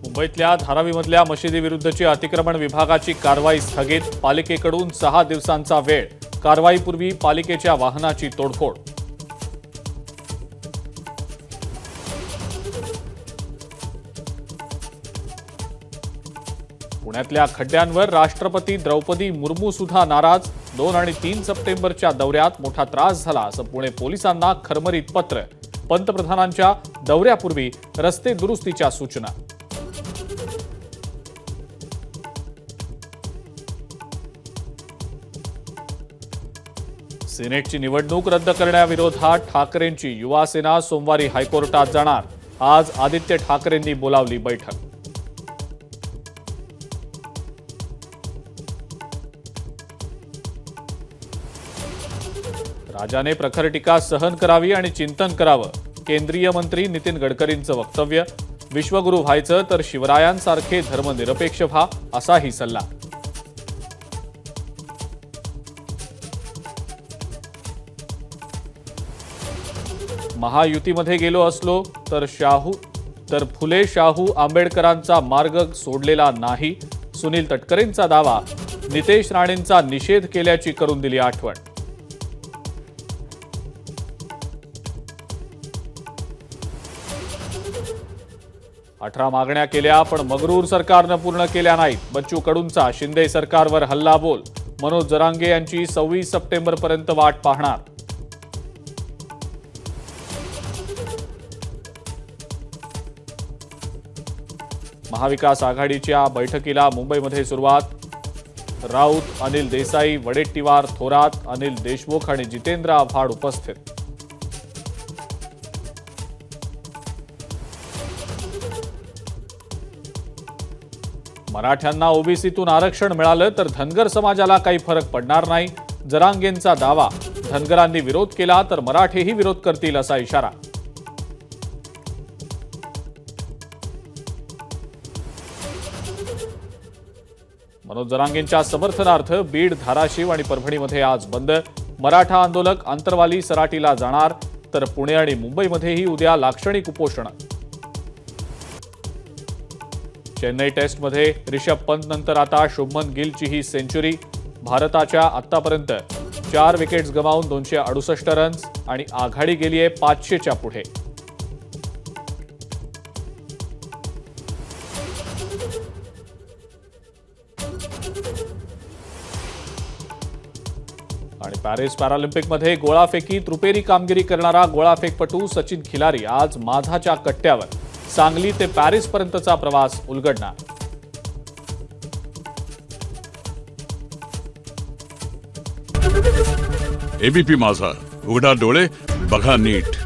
मुंबईतल्या धारावीमधल्या मशिदीविरुद्धची अतिक्रमण विभागाची कारवाई स्थगित, पालिकेकडून 6 दिवसांचा वेळ, कारवाईपूर्वी पालिकेच्या वाहनाची तोडफोड. पुण्यातल्या खड्ड्यांवर राष्ट्रपती द्रौपदी मुर्मू सुद्धा नाराज, 2 आणि 3 सप्टेंबरच्या दौऱ्यात मोठा त्रास झाला असं पुणे पोलिसांना खरमरीत पत्र. पंतप्रधानांच्या दौऱ्यापूर्वी रस्ते दुरुस्तीच्या सूचना. सिनेटची निवडणूक रद्द करण्याविरोधात ठाकरेंची युवा सेना सोमवारी हायकोर्टात जाणार. आज आदित्य ठाकरेंनी बोलावली बैठक. राजाने प्रखर टीका सहन करावी आणि चिंतन करावं, केंद्रीय मंत्री नितीन गडकरींचं वक्तव्य. विश्वगुरू व्हायचं तर शिवरायांसारखे धर्मनिरपेक्ष व्हा, असाही सल्ला. महायुतीमध्ये गेलो असलो तर फुले शाहू आंबेडकरांचा मार्ग सोडलेला नाही, सुनील तटकरेंचा दावा. नितेश राणेंचा निषेध केल्याची करून दिली आठवण. अठरा मागण्या केल्या पण मगरूर सरकारनं पूर्ण केल्या नाहीत. बच्चू कडूंचा शिंदे सरकारवर हल्लाबोल. मनोज जरांगे यांची 26 सप्टेंबरपर्यंत वाट पाहणार. महाविकास आघाडीच्या बैठकीला मुंबईमध्ये सुरुवात. राऊत, अनिल देसाई, वडेट्टीवार, थोरात, अनिल देशमुख आणि जितेंद्र आव्हाड उपस्थित. मराठ्यांना ओबीसीतून आरक्षण मिळालं तर धनगर समाजाला काही फरक पडणार नाही, जरांगेंचा दावा. धनगरांनी विरोध केला तर मराठेही विरोध करतील असा इशारा. मनोज जरांगेंच्या समर्थनार्थ बीड, धाराशिव आणि परभणीमध्ये आज बंद. मराठा आंदोलक आंतरवाली सराटीला जाणार, तर पुणे आणि मुंबईमध्येही उद्या लाक्षणिक उपोषण. चेन्नई टेस्टमध्ये रिषभ पंत नंतर आता शुभमन गिलचीही सेंचुरी. भारताच्या आतापर्यंत 4 विकेट्स गमावून 268 रन्स आणि आघाडी गेलीये 500च्या पुढे. आणि पॅरिस पॅरालिम्पिकमध्ये गोळाफेकीत रुपेरी कामगिरी करणारा गोळाफेकपटू सचिन खिलारी आज माझाच्या कट्ट्यावर. सांगली ते पॅरिसपर्यंतचा प्रवास उलगडणार. एबीपी माझा, उघडा डोळे बघा नीट.